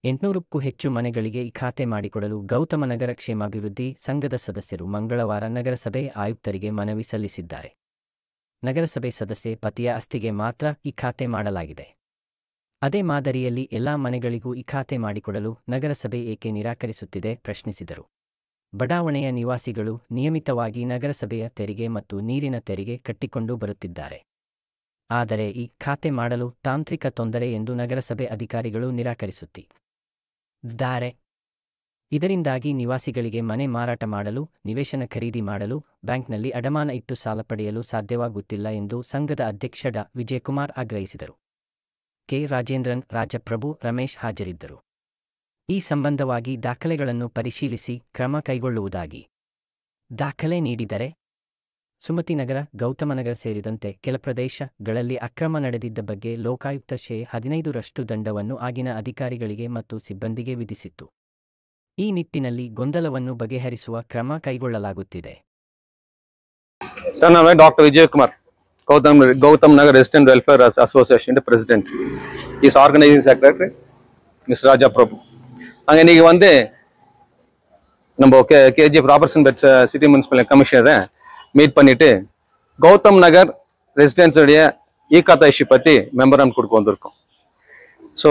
800ಕ್ಕೂ ಹೆಚ್ಚು ಮನೆಗಳಿಗೆ ಈ ಖಾತೆ ಮಾಡಿಕೊಡಲು ಗೌತಮ ನಗರ ಕ್ಷೇಮಾಭಿವೃದ್ಧಿ ಸಂಘದ ಸದಸ್ಯರು ಮಂಗಳವಾರ ನಗರಸಭೆ ಆಯುಕ್ತರಿಗೆ ಮನವಿ ಸಲ್ಲಿಸಿದ್ದಾರೆ. ನಗರಸಭೆ ಸದಸ್ಯೆ ಪತಿಯ ಆಸ್ತಿಗೆ ಮಾತ್ರ ಈ ಖಾತೆ ಮಾಡಲಾಗಿದೆ. ಅದೇ ಮಾದರಿಯಲ್ಲಿ ಎಲ್ಲಾ ಮನೆಗಳಿಗೂ ಈ ಖಾತೆ ಮಾಡಿಕೊಡಲು ನಗರಸಭೆ ಏಕೆ ನಿರಾಕರಿಸುತ್ತಿದೆ ಪ್ರಶ್ನಿಸಿದರು. ಬಡಾವಣೆಯ ನಿವಾಸಿಗಳು ನಿಯಮಿತವಾಗಿ ನಗರಸಭೆಯ ತೆರಿಗೆ ಮತ್ತು ನೀರಿನ ತೆರಿಗೆ ಕಟ್ಟಿಕೊಂಡು ಬರುತ್ತಿದ್ದಾರೆ. ಆದರೆ ಈ ಖಾತೆ ಮಾಡಲು ತಾಂತ್ರಿಕ ತೊಂದರೆ ಎಂದು ನಗರಸಭೆ ಅಧಿಕಾರಿಗಳು ನಿರಾಕರಿಸುತ್ತಿದ್ದಾರೆ. ಇದರಿಂದಾಗಿ ನಿವಾಸಿಗಳಿಗೆ ಮನೆ ಮಾರಾಟ ಮಾಡಲು, ನಿವೇಶನ ಖರೀದಿ ಮಾಡಲು, ಬ್ಯಾಂಕ್ನಲ್ಲಿ ಅಡಮಾನ ಇಟ್ಟು ಸಾಲ ಪಡೆಯಲು ಸಾಧ್ಯವಾಗುತ್ತಿಲ್ಲ ಎಂದು ಸಂಘದ ಅಧ್ಯಕ್ಷ ಡಾ ವಿಜಯಕುಮಾರ್ ಆಗ್ರಹಿಸಿದರು. ಕೆ. ರಾಜೇಂದ್ರನ್, ರಾಜಪ್ರಭು, ರಮೇಶ್ ಹಾಜರಿದ್ದರು. ಈ ಸಂಬಂಧವಾಗಿ ದಾಖಲೆಗಳನ್ನು ಪರಿಶೀಲಿಸಿ ಕ್ರಮ ಕೈಗೊಳ್ಳುವುದಾಗಿ ದಾಖಲೆ ನೀಡಿದರೆ ಸುಮತಿನಗರ, ಗೌತಮನಗರ ಸೇರಿದಂತೆ ಕೆಲ ಪ್ರದೇಶಗಳಲ್ಲಿ ಅಕ್ರಮ ನಡೆದಿದ್ದ ಬಗ್ಗೆ ಲೋಕಾಯುಕ್ತ ಶೇ 15ರಷ್ಟು ದಂಡವನ್ನು ಆಗಿನ ಅಧಿಕಾರಿಗಳಿಗೆ ಮತ್ತು ಸಿಬ್ಬಂದಿಗೆ ವಿಧಿಸಿತ್ತು. ಈ ನಿಟ್ಟಿನಲ್ಲಿ ಗೊಂದಲವನ್ನು ಬಗೆಹರಿಸುವ ಕ್ರಮ ಕೈಗೊಳ್ಳಲಾಗುತ್ತಿದೆ. ಸರ್, ನಾವೇ doctor Vijayakumar, Gautam Nagar resident welfare association president, is organising secretary miss Raja Prabhu. நாங்கள் இன்னைக்கு வந்து நம்ம KGF Robertsonpet city municipal கமிஷனரை மீட் பண்ணிட்டு கௌதம் நகர் ரெசிடென்ஸுடைய இ காத்தா இஷ்யூ பற்றி மெமரண்டம் கொடுக்க வந்திருக்கோம். ஸோ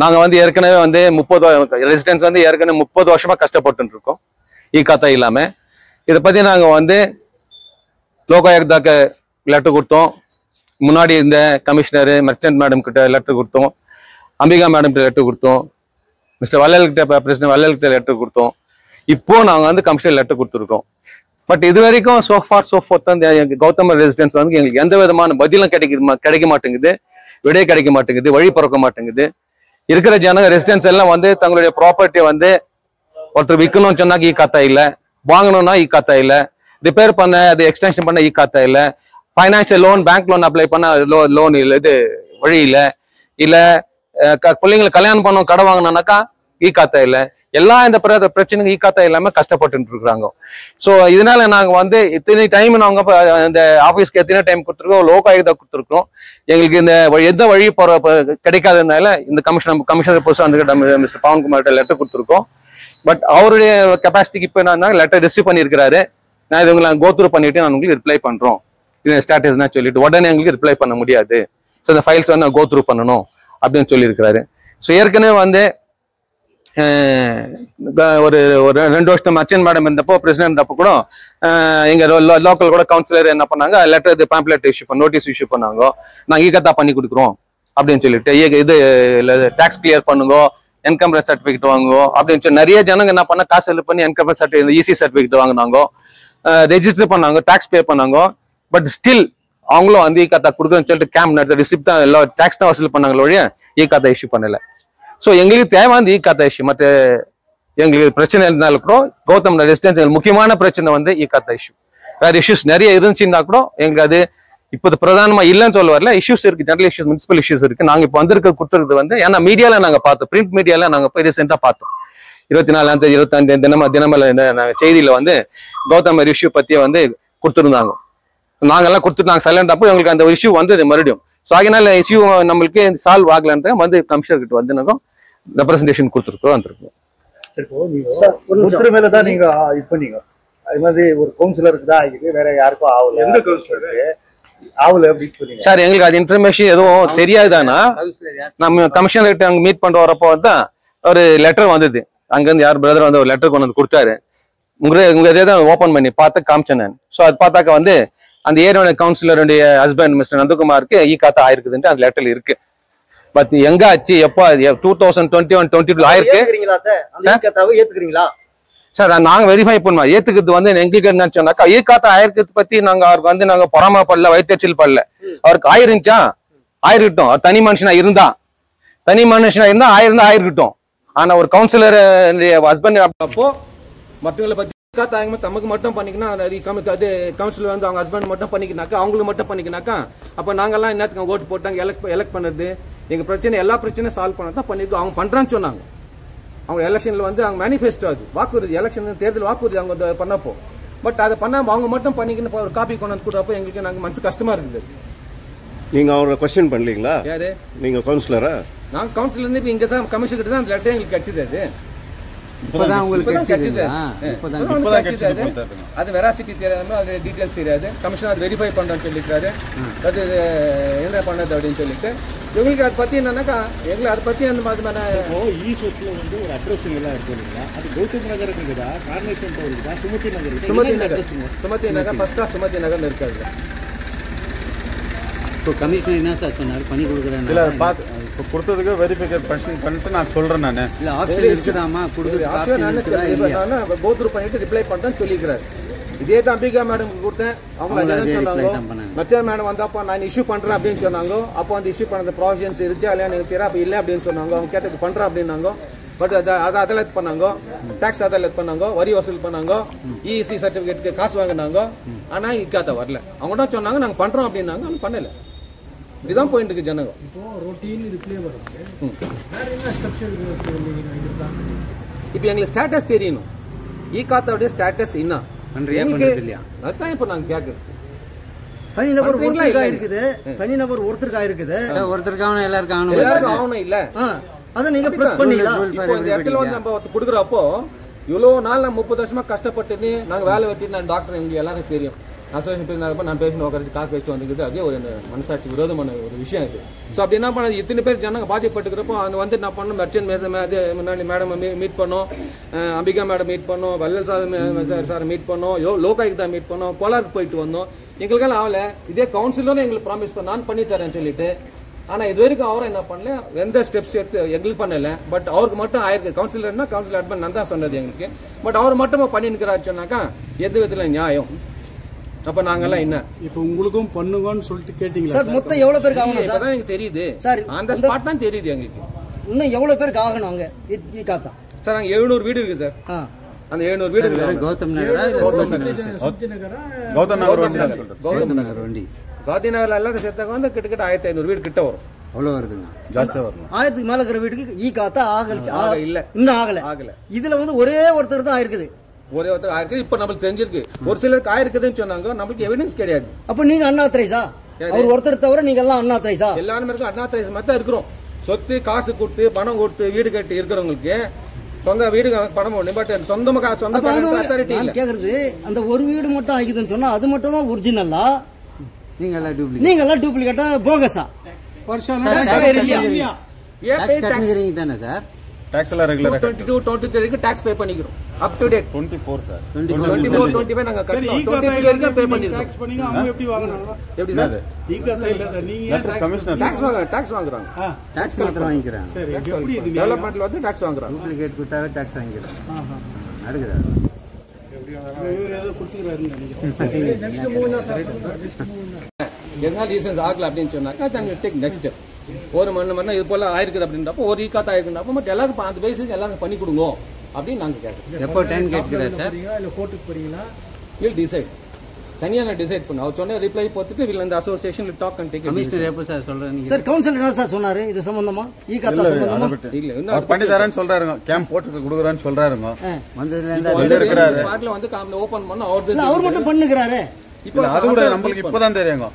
நாங்கள் வந்து ஏற்கனவே வந்து 30 ரெசிடென்ஸ் வந்து ஏற்கனவே 30 வருஷமாக கஷ்டப்பட்டு இருக்கோம் இ காத்தா இல்லாமல். இதை பற்றி நாங்கள் வந்து லோகாயுக்தாக்கு லெட்டர் கொடுத்தோம். முன்னாடி இந்த கமிஷனர் மெர்ச்சன்ட் மேடம் கிட்ட லெட்டர் கொடுத்தோம். அம்பிகா மேடம் கிட்ட லெட்டர் கொடுத்தோம். மிஸ்டர் வல்லல்கிட்ட பிரசிடென்ட் வல்லல்கிட்ட லெட்டர் கொடுத்தோம். இப்போ நாங்கள் வந்து கமிஷனர் லெட்டர் கொடுத்துருக்கோம். பட் இது வரைக்கும் சோஃபோர்த் வந்து கௌதம் ரெசிடென்ஸ் வந்து எங்களுக்கு எந்த விதமான பதிலும் கிடைக்க மாட்டேங்குது, விடை கிடைக்க மாட்டேங்குது, வழி பிறக்க மாட்டேங்குது. இருக்கிற ஜனங்க ரெசிடென்ஸ் எல்லாம் வந்து தங்களுடைய ப்ராப்பர்ட்டியை வந்து ஒருத்தர் விற்கணும்னு சொன்னாக்க இ காத்தா இல்லை, வாங்கணும்னா இ காத்தா இல்லை, ரிப்பேர் பண்ண அது எக்ஸ்டென்ஷன் பண்ண இ காத்தா இல்லை, financial loan bank loan apply பண்ண லோன் இல்லை, இது வழி இல்லை, இல்லை பிள்ளைங்களை கல்யாணம் பண்ண கடை வாங்கினாக்கா இ காத்தா இல்லை. எல்லாம் இந்த பிரச்சனைக்கு இ காத்தா இல்லாம கஷ்டப்பட்டு இருக்கிறாங்க. ஸோ இதனால நாங்கள் வந்து இத்தனை டைம் நாங்கள் இந்த ஆஃபீஸ்க்கு எத்தனை டைம் கொடுத்துருக்கோம், லோகாயுக்தா கொடுத்துருக்கோம். எங்களுக்கு இந்த எந்த வழி கிடைக்காததுனால இந்த கமிஷனர் போஸ்ட் அந்த மிஸ்டர் பவன்குமார்கிட்ட லெட்டர் கொடுத்துருக்கோம். பட் அவருடைய கெப்பாசிட்டிக்கு இப்போ என்ன லெட்டர் ரிசீவ் பண்ணியிருக்கிறாரு. நான் இது உங்களை கோத்ரூ பண்ணிட்டு நான் உங்களுக்கு ரிப்ளை பண்றோம் இது ஸ்டேட்டஸ்னா சொல்லிட்டு உடனே எங்களுக்கு ரிப்ளை பண்ண முடியாது. ஸோ இந்த ஃபைல்ஸ் வந்து நான் கோத்ரூ பண்ணணும் அப்படின்னு சொல்லியிருக்கிறாரு. ஸோ ஏற்கனவே வந்து ஒரு 2 வருஷம் மர்ச்சன்ட் மேடம் இருந்தப்போ பிரசிடென்ட் இருந்தப்போ கூட எங்க லோக்கல் கூட கவுன்சிலர் என்ன பண்ணாங்க, லெட்டர் பேம்ப்ளெட் நோட்டீஸ் இஷ்யூ பண்ணாங்க. நாங்கள் இ காத்தா பண்ணி கொடுக்குறோம் அப்படின்னு சொல்லிட்டு இது டாக்ஸ் கிளியர் பண்ணுங்க, இன்கம் சர்டிஃபிகேட் வாங்குவோம் அப்படின்னு சொல்லி நிறைய ஜனங்க என்ன பண்ணா காசு செலவு பண்ணி இன்கம் சர்டிஃபிகேட் இசி சர்டிஃபிகேட் வாங்கினாங்க, ரெஜிஸ்டர் பண்ணாங்க, டாக்ஸ் பே பண்ணாங்க. பட் ஸ்டில் அவங்களும் வந்து இ காத்தா கொடுக்குறேன்னு சொல்லிட்டு கேம்ப் நடத்த ரிசிப்ட் தான் எல்லாம் டாக்ஸ் தான் வசூல் பண்ணாங்களோ ஒழிய இ காத்தா இஷ்யூ பண்ணல. ஸோ எங்களுக்கு தேவையான இ காத்தா இஷ்யூ மற்ற எங்களுக்கு பிரச்சனை இருந்தாலும் கூட கௌதம் ரெசிடென்ஸ் எங்களுக்கு முக்கியமான பிரச்சனை வந்து இ காத்தா இஷ்யூ. வேற இஷ்யூஸ் நிறைய இருந்துச்சுன்னா கூட எங்களுக்கு அது இப்போ பிரதானமா இல்லைன்னு சொல்ல வரல, இஷ்யூஸ் இருக்கு, ஜெனரல் இஷ்யூஸ், முனிசிபல் இஷ்யூஸ் இருக்கு. நாங்கள் இப்போ வந்திருக்க கொடுத்துருக்குது வந்து ஏன்னா மீடியால நாங்கள் பார்த்தோம், பிரிண்ட் மீடியால நாங்கள் போய் ரீசெண்டாக பார்த்தோம். 24 25 தினமல நாங்கள் செய்தியில வந்து கௌதம் இஷ்யூ பத்தியே வந்து கொடுத்துருந்தாங்க. நாங்கெல்லாம் கொடுத்துட்டு நாங்கள் சைலண்ட் அப்போ எங்களுக்கு அந்த இஷ்யூ வந்தது மறுபடியும். ஸோ அதனால இஷ்யூ நம்மளுக்கு சால்வ் ஆகலான்ற வந்து கமிஷனர் கிட்ட வந்து நாங்கள் ரெப்ரஸன்டேஷன் கொடுத்துருக்கோம் வந்திருக்கோம். மேலதான் நீங்க இப்போ நீங்க அது மாதிரி ஒரு கவுன்சிலருக்கு தான் ஆகிருக்கு, வேற யாருக்கும் ஆகல. எந்த கவுன்சிலருக்கு ஆகல அப்படின்னு சொன்னீங்க சார். எங்களுக்கு அது இன்ஃபர்மேஷன் எதுவும் தெரியாதுதானா, நம்ம கமிஷனர் கிட்ட அங்கே மீட் பண்ணிட்டு வரப்போ தான் ஒரு லெட்டர் வந்தது. அங்கேருந்து யார் பிரதர் வந்து ஒரு லெட்டர் கொண்டு வந்து கொடுத்தாரு. உங்க இதே தான் ஓப்பன் பண்ணி பார்த்து காமிச்சேன் நான். ஸோ அது பார்த்தாக்க வந்து அந்த ஏரியாவோட கவுன்சிலருடைய ஹஸ்பண்ட் மிஸ்டர் நந்தகுமாருக்கு இ காத்தா ஆயிருக்குதுன்ட்டு அந்த லெட்டர்ல இருக்கு. பட் எங்க ஆச்சு, எப்போ 2021-22 ஆயிருக்கு ஏத்துக்கிறீங்களா சார்? நாங்க வெரிஃபை பண்ணுவோம். ஏத்துக்கிறது வந்து எங்களுக்கு என்ன சொன்னாக்கா இ காத்தா ஆயிருக்கிறது பத்தி நாங்க அவருக்கு வந்து நாங்க பொறாமப்படல, வைத்தறிச்சல் படல. அவருக்கு ஆயிருந்துச்சா ஆயிருக்கட்டும், அவர் தனி மனுஷனா இருந்தா ஆயிருக்கட்டும். ஆனா ஒரு கவுன்சிலர் ஹஸ்பண்ட் அப்போ மற்றவங்களை பத்தி தமக்கு மட்டும் பண்ணிக்கினா அது கவுன்சிலர் வந்து அவங்க ஹஸ்பண்ட் மட்டும் பண்ணிக்கினாக்கா, அவங்களுக்கு மட்டும் பண்ணிக்கினாக்கா அப்ப நாங்கெல்லாம் என்னத்துக்கு ஓட்டு போட்டாங்க, எலெக்ட் பண்ணுறது எங்க பிரச்சனை எல்லா பிரச்சனையும் சால்வ் பண்ண தான் பண்ணிருக்கோம். அவங்க பண்றான்னு சொன்னாங்க. அவங்க எலெக்ஷன்ல வந்து அவங்க மேனிஃபெஸ்டோ அது வாக்குறுதி, எலெக்ஷன் தேர்தல் வாக்குறுதி அவங்க பண்ணப்போ. பட் அதை பண்ணாம அவங்க மட்டும் பண்ணிக்கின்னு ஒரு காப்பி கொண்டு வந்து கொடுத்தப்போ எங்களுக்கு நாங்க மனசு கஷ்டமா இருக்குது. நீங்க அவரை கொஸ்டின் பண்ணலீங்களா? யாரு? நீங்க கவுன்சிலரா? நாங்கள் கவுன்சிலர்ந்து இப்போ இங்கே தான் கமிஷன் கிட்ட தான் அந்த லெட்டர் எங்களுக்கு கிடச்சிது. அது இப்போதான் உங்களுக்கு கிடைச்சது. அது வெராசிட்டி தெரியாம அது டீட்டெயில்ஸ் தெரியாது. கமிஷன் அது வெரிஃபை பண்ணுறோன்னு சொல்லியிருக்காரு. அது என்ன பண்ணது அப்படின்னு சொல்லிட்டு எங்களுக்கு அதை பற்றி என்னன்னாக்கா எங்களுக்கு அதை பற்றி அந்த மாதிரியான ஈஸ்வரத்தில் வந்து ஒரு அட்ரஸ் எல்லாம் இருக்கு இல்லைங்களா? அது கௌதம் நகர் இருக்குதா, கார்னேஷன் டவர் இருக்குதா, சுமதி நகர்? சுமதி நகர் ஃபர்ஸ்டா சுமதி நகர்ல இருக்காது. இப்போ கமிஷனர் என்ன சார் சொன்னார்? பண்ணி கொடுக்குறேன். இல்லை பார்த்து இப்போ கொடுத்ததுக்கு வெரிஃபிகேஷன் பண்ணிட்டு நான் சொல்கிறேன். நான் இல்லை ஆப்ஷன் இருக்குதாமா கொடுக்குறது கோத்ரூ பண்ணிட்டு ரிப்ளை பண்ணுறேன்னு சொல்லிக்கிறாரு. இதே தான் அம்பிகா மேடம் கொடுத்தேன். அவங்க என்ன சொன்னாங்க, மச்சர் மேடம் வந்தப்போ நான் இஷ்யூ பண்ணுறேன் அப்படின்னு சொன்னாங்க. அப்போ அந்த இஷ்யூ பண்ண ப்ராவிஷன்ஸ் இருந்துச்சா இல்லையா எனக்கு தெரியும். அப்போ இல்லை அப்படின்னு சொன்னாங்க. அவங்க கேட்டது பண்ணுறேன் அப்படின்னாங்க. பட் அதை அதெல்லாம் பண்ணாங்க, டாக்ஸ் அதெல்லாம் பண்ணாங்க, வரி வசூல் பண்ணாங்க, இசி சர்டிஃபிகேட்டுக்கு காசு வாங்கினாங்க. ஆனால் இக்காத வரல. அவங்க தான் சொன்னாங்க நாங்கள் பண்ணுறோம் அப்படின்னாங்க. அவங்க பண்ணலை. இதுதான் போயிட்டு இருக்கு ஜனங்க. இப்போ எங்களுக்கு ஸ்டேட்டஸ் தெரியணும். இகாத்தாவுடைய ஸ்டேட்டஸ் என்ன அதான் இப்போ நாங்கள் கேட்குறோம். தனிநபர் ஒருத்தருக்கா இருக்குது, தனிநபர் ஒருத்தருக்கா இருக்குது, ஒருத்தருக்கான எல்லாருக்கும் ஆகணும் இல்லை. அதை நீங்க பிரஸ் பண்ணீங்களா? இப்போ இந்த இடத்துல வந்து நம்ம கொடுக்குறப்போ இவ்வளோ நாள் நான் 30 வருஷமா கஷ்டப்பட்டு நாங்கள் வேலை வெட்டி நான் டாக்டர் எங்களுக்கு எல்லாருக்கும் தெரியும். அசோசியேஷன் பேசினப்போ நான் பேசின உட்காந்து காக்கு வச்சுட்டு வந்துக்கிட்டு அதே ஒரு மனசாட்சி விரோதமான ஒரு விஷயம் இது. ஸோ அப்படி என்ன பண்ணது, இத்தனை பேர் ஜனங்க பாதிப்பட்டுக்கிறப்போ அது வந்து நான் பண்ணோம். மெர்ச்சன்ட் அது முன்னாடி மேடம் மீட் பண்ணோம், அம்பிகா மேடம் மீட் பண்ணோம், வல்லல் சார் மீட் பண்ணோம், லோகாயுக்தா மீட் பண்ணோம், போலாருக்கு போயிட்டு வந்தோம். எங்களுக்கெல்லாம் ஆகலை. இதே கவுன்சிலரும் எங்களுக்கு ப்ராமிஸ் பண்ண நான் பண்ணி தரேன்னு சொல்லிட்டு. ஆனால் இது வரைக்கும் அவரை என்ன பண்ணல, எந்த ஸ்டெப்ஸ் எடுத்து எங்களுக்கு பண்ணலை. பட் அவருக்கு மட்டும் ஆயிருக்கு. கவுன்சிலர்னா கவுன்சிலர் அட்மின் நான் தான் சொன்னது எங்களுக்கு. பட் அவர் மட்டும் பண்ணி நிற்கிறாரு சொன்னாக்கா எந்த விதத்தில் நியாயம்? அப்ப நாங்கெல்லாம் என்ன இப்போ உங்களுக்கும் பண்ணுங்கன்னு சொல்லிட்டு கேட்டீங்களா சார்? மொத்தம் எவ்வளவு பேருக்கு ஆகணும் சார்? அதான் எனக்கு தெரியுது சார். அந்த ஸ்பாட் தான் தெரியுது எங்களுக்கு. இன்னும் எவ்வளவு பேருக்கு ஆகணும் அங்க காத்தா? சார் அங்க 700 வீடு இருக்கு சார். அந்த 700 வீடு இருக்கு. கௌதம் நகரா கௌதம் நகர் வண்டி காந்தி நகர்ல எல்லாம் சேர்த்தாக்க வந்து கிட்டத்தட்ட 1500 வீடு கிட்ட வரும். அவ்வளவு வருதுங்க, ஜாஸ்தியா வரும். 1000க்கு மேல இருக்கிற வீட்டுக்கு காத்தா ஆகல. இல்ல இன்னும் ஆகல. இதுல வந்து ஒரே ஒருத்தர் தான் ஆயிருக்குது. ஒரே ஒருத்தர் ஆயிருக்கு. இப்ப நம்மளுக்கு தெரிஞ்சிருக்கு. ஒரு சிலருக்கு ஆயிருக்குதுன்னு சொன்னாங்க. நம்மளுக்கு எவிடன்ஸ் கிடையாது. அப்ப நீங்க அண்ணாத்திரைசா? அவர் ஒருத்தர் தவிர நீங்க எல்லாம் அண்ணாத்திரைசா? எல்லாருமே இருக்கும். அண்ணாத்திரைஸ் மாதிரி தான் இருக்கிறோம். சொத்து காசு கொடுத்து பணம் கொடுத்து வீடு கட்டி இருக்கிறவங்களுக்கு சொந்த வீடு பணம் ஒண்ணு. பட் சொந்தமா கேக்குறது அந்த ஒரு வீடு மட்டும் ஆகிதுன்னு சொன்னா அது மட்டும் தான் ஒரிஜினலா? நீங்க எல்லாம் டூப்ளிகேட்டா போகஸா? தானே சார்? டாக்ஸ் எல்லாம் ரெகுலரா 22 23 டாக்ஸ் பே பண்ணிக்கிறோம். Up to date 24 sir. 24 25 நாங்க கட்டணும். 23 வரைக்கும் பே பண்ணிக்கிறோம். டாக்ஸ் பண்ணீங்க. அவங்க எப்படி வாங்குறாங்க? எப்படி சார்? ஈகாத்தா இல்ல சார். நீங்க கமிஷனர் டாக்ஸ் வாங்குறாங்க. டாக்ஸ் மாத்திரம் வாங்கிக்கிறாங்க. சரி, எப்படி இது டெவலப்மென்ட்ல வந்து டாக்ஸ் வாங்குறாங்க. டூப்ளிகேட் கொடுத்தாவே டாக்ஸ் வாங்கிக்கிறாங்க. நடக்குதா? இவர் ஏதோ கொடுத்துறாருன்னு நினைக்கிறேன். நெக்ஸ்ட் மூவ் என்ன சார்? எதனால ரீசன்ஸ் ஆகல அப்படின்னு சொன்னாக்கா then we take next step. ஒரு மண்ணு இது போல ஆயிருக்குது அப்படின்றப்போ ஒரு ஈக்காத்தா ஆயிருக்குன்றப்போ பட் எல்லாருக்கும் அந்த பேசிஸ் எல்லாரும் பண்ணி கொடுங்க அப்படின்னு நாங்கள் கேட்குறோம். எப்போ டைம் கேட்கிறார் சார்? இல்லை கோர்ட்டுக்கு போறீங்களா? Will decide. தனியாக நான் டிசைட் பண்ண அவர் சொன்ன ரிப்ளை போட்டுட்டு வில் அந்த அசோசியேஷன் டாக் அண்ட் டேக். கமிஷனர் எப்போ சார் சொல்றேன் சார்? கவுன்சிலர் என்ன சார் சொன்னாரு இது சம்பந்தமா? ஈகாத்தா சம்பந்தமா இல்ல இன்னும் பண்ணி தரேன்னு சொல்றாருங்க. கேம்ப் போட்டு கொடுக்குறான்னு சொல்றாருங்க. வந்ததுல இருந்து ஸ்பாட்ல வந்து ஓபன் பண்ண அவர் மட்டும் பண்ணுகிறாரு. இப்போ அது கூட நம்மளுக்கு இப்பதான் தெரியுங்க.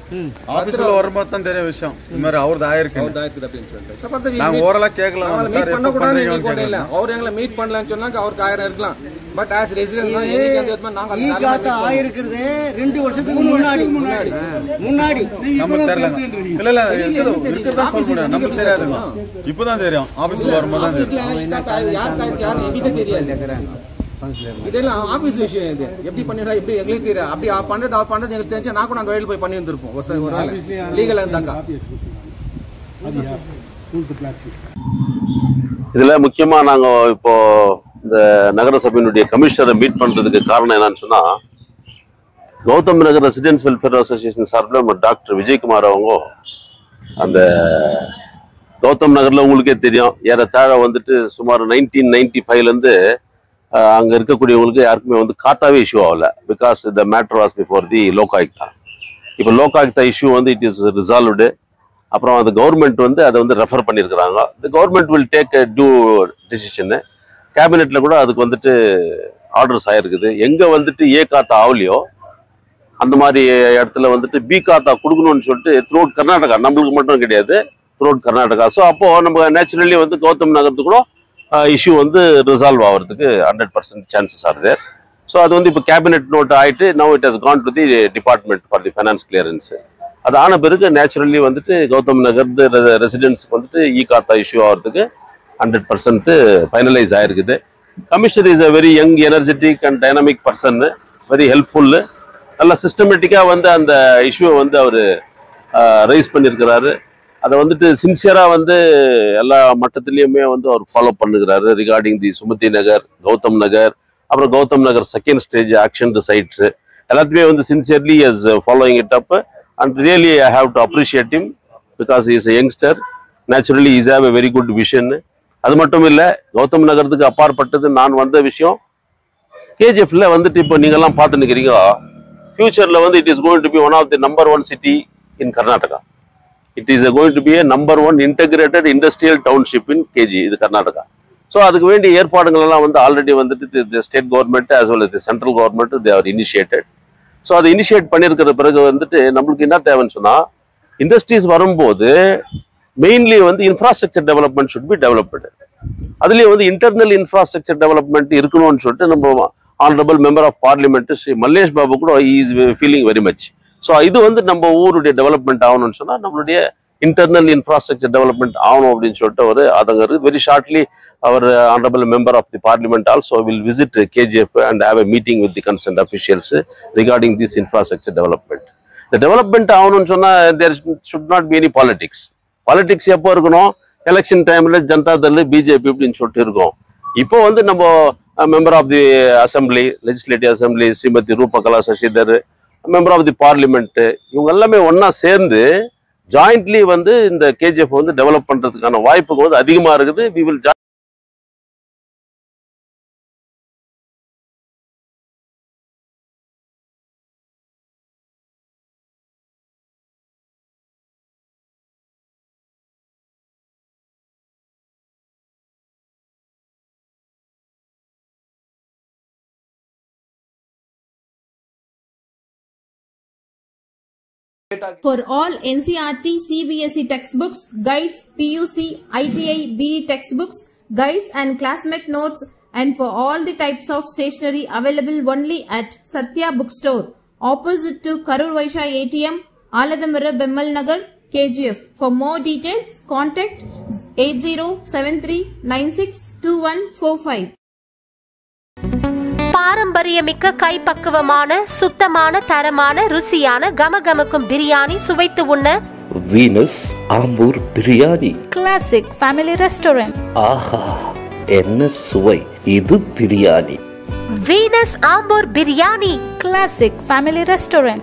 ஆபீஸ்ல வரும்போது தான் தெரியும் விஷயம். இந்த மாதிரி அவரது ஆயிருக்கு அப்படின்னு சொல்லிட்டு நாங்க ஓரலா கேட்கலாம். மீட் பண்ண கூடாது இல்ல. அவர் எங்களை மீட் பண்ணலாம்னு சொன்னாங்க. அவருக்கு 1000 இருக்கலாம். பட் ஆஸ் ரெசிடென்ட் நாங்க ஈகாத்தா ஆயிருக்குது 2 வருஷத்துக்கு முன்னாடி நமக்கு தெரியல. இல்ல இருக்குதா சொல்ல முடியாது. நமக்கு தெரியாதுங்க. இப்பதான் தெரியும். ஆபீஸ்ல வரும்போது தான் தெரியும். தெரியாது. இதெல்லாம் ஆபீஸ் விஷயம். இது எப்படி பண்ணிடா எப்படி எங்களுக்கு தெரியும். அப்படி பண்றது அவர் பண்றது எனக்கு தெரிஞ்சா நான் கூட நாங்கள் வெளியில் போய் பண்ணி இருந்திருப்போம். ஒரு லீகலா இருந்தாக்கா. இதுல முக்கியமா நாங்க இப்போ இந்த நகரசபையினுடைய கமிஷனரை மீட் பண்றதுக்கு காரணம் என்னன்னு சொன்னா, கௌதம் நகர் ரெசிடென்ஸ் வெல்ஃபேர் அசோசியேஷன் சார்பில் நம்ம டாக்டர் விஜயகுமார் அவங்க அந்த கௌதம் நகர்ல உங்களுக்கே தெரியும் ஏறத்தாழ வந்துட்டு சுமார் 1995 இருந்து அங்க இருக்கக்கூடியவங்களுக்கு யாருக்குமே வந்து காத்தாவே இஷ்யூ ஆகல. Because the matter was before the Lokayukta. இப்போ லோகாயுக்தா இஷ்யூ வந்து இட் இஸ் ரிசால்வ்டு. அப்புறம் அந்த கவர்மெண்ட் வந்து அதை வந்து ரெஃபர் பண்ணியிருக்கிறாங்க. The government will take a due decision. கேபினெட்ல கூட அதுக்கு வந்துட்டு ஆர்டர்ஸ் ஆயிருக்குது. எங்க வந்துட்டு ஏ காத்தா ஆகலையோ அந்த மாதிரி இடத்துல வந்துட்டு பி காத்தா கொடுக்கணும்னு சொல்லிட்டு த்ரூ அவுட் கர்நாடகா, நம்மளுக்கு மட்டும் கிடையாது, த்ரூஅவுட் கர்நாடகா. ஸோ அப்போ நம்ம நேச்சுரலி வந்து கௌதம் நகருக்கு கூட இஷ்யூ வந்து ரிசால்வ் ஆகிறதுக்கு 100% சான்சஸ் ஆர் தேர். ஸோ அது வந்து இப்போ கேபினெட் நோட் ஆகிட்டு now it has gone to the department for the finance clearance. அது ஆன பிறகு நேச்சுரலி வந்துட்டு கௌதம் நகர் ரெசிடென்ட்ஸ்க்கு வந்துட்டு காத்தா இஷ்யூ ஆகிறதுக்கு 100% ஃபைனலைஸ் ஆயிருக்குது. Commissioner is a very young energetic and dynamic person, very helpful. நல்லா சிஸ்டமேட்டிக்காக வந்து அந்த இஷ்யூவை வந்து அவர் ரைஸ் பண்ணியிருக்கிறாரு. அதை வந்துட்டு சின்சியராக வந்து எல்லா மட்டத்துலேயுமே வந்து அவர் ஃபாலோ பண்ணுகிறாரு. ரிகார்டிங் தி சுமதி நகர், கௌதம் நகர், அப்புறம் கௌதம் நகர் செகண்ட் ஸ்டேஜ் ஆக்ஷன் சைட்ஸ் எல்லாத்தையுமே வந்து sincerely is following it up. And really I have to appreciate him because is a youngster. Naturally is have a very good vision. அது மட்டும் இல்லை, கௌதம் நகரத்துக்கு அப்பாற்பட்டது நான் வந்த விஷயம் கேஜிஎஃப்ல வந்துட்டு இப்போ நீங்கள்லாம் பார்த்து நிற்கிறீங்க. ஃபியூச்சரில் வந்து it is going to be one of the number 1 city in Karnataka. It is going to be a number 1 integrated industrial township in KG, இது கர்நாடகா. ஸோ அதுக்கு வேண்டிய ஏற்பாடுகள் எல்லாம் வந்து ஆல்ரெடி வந்துட்டு state government as well as central government they are initiated. So அதை initiate பண்ணியிருக்கிற பிறகு வந்துட்டு நம்மளுக்கு என்ன தேவைன்னு சொன்னால், இண்டஸ்ட்ரீஸ் வரும்போது மெயின்லி வந்து infrastructure development should be developed. அதுலேயும் வந்து இன்டர்னல் இன்ஃப்ராஸ்ட்ரக்சர் டெவலப்மெண்ட் இருக்கணும்னு சொல்லிட்டு நம்ம honourable member of parliament Shri Mallesh Babu கூட is feeling very much. So இது வந்து நம்ம ஊருடைய டெவலப்மெண்ட் ஆகணும்னு சொன்னால் நம்மளுடைய இன்டர்னல் இன்ஃப்ராஸ்ட்ரக்சர் டெவலப்மெண்ட் ஆகணும் அப்படின்னு சொல்லிட்டு ஒரு அதங்க வெரி ஷார்ட்லி அவர் honourable member of the parliament also will visit KGF and have a meeting with the concerned officials regarding this infrastructure development. இந்த டெவலப்மெண்ட் ஆகணும்னு சொன்னால் there should not be any politics. Politics எப்போ இருக்கணும்? Election டைம்ல Janata Dal, BJP அப்படின்னு சொல்லிட்டு இருக்கோம். இப்போ வந்து நம்ம member of the assembly, legislative assembly Shrimati Roopakala Shashidhar, member of the parliament, இவங்க எல்லாமே ஒன்னா சேர்ந்து ஜாயிண்ட்லி வந்து இந்த கேஜிஎஃப் வந்து டெவலப் பண்றதுக்கான வாய்ப்புகள் வந்து அதிகமா இருக்குது. We will For all NCERT, CBSE textbooks, guides, PUC, ITI, BE textbooks, guides and classmate notes, and for all the types of stationery available only at Satya Bookstore, opposite to Karur Vaishya ATM, Aladamara, Bemmal Nagar, KGF. For more details, contact 8073962145. பாரம்பரியமிக்க கைப்பக்குவமான சுத்தமான தரமான ருசியான கமகமக்கும் பிரியாணி சுவைத்து உண்ண Venus Ambur biryani classic family restaurant. ஆஹா, என்ன சுவை! இது biryani. Venus Ambur biryani classic family restaurant.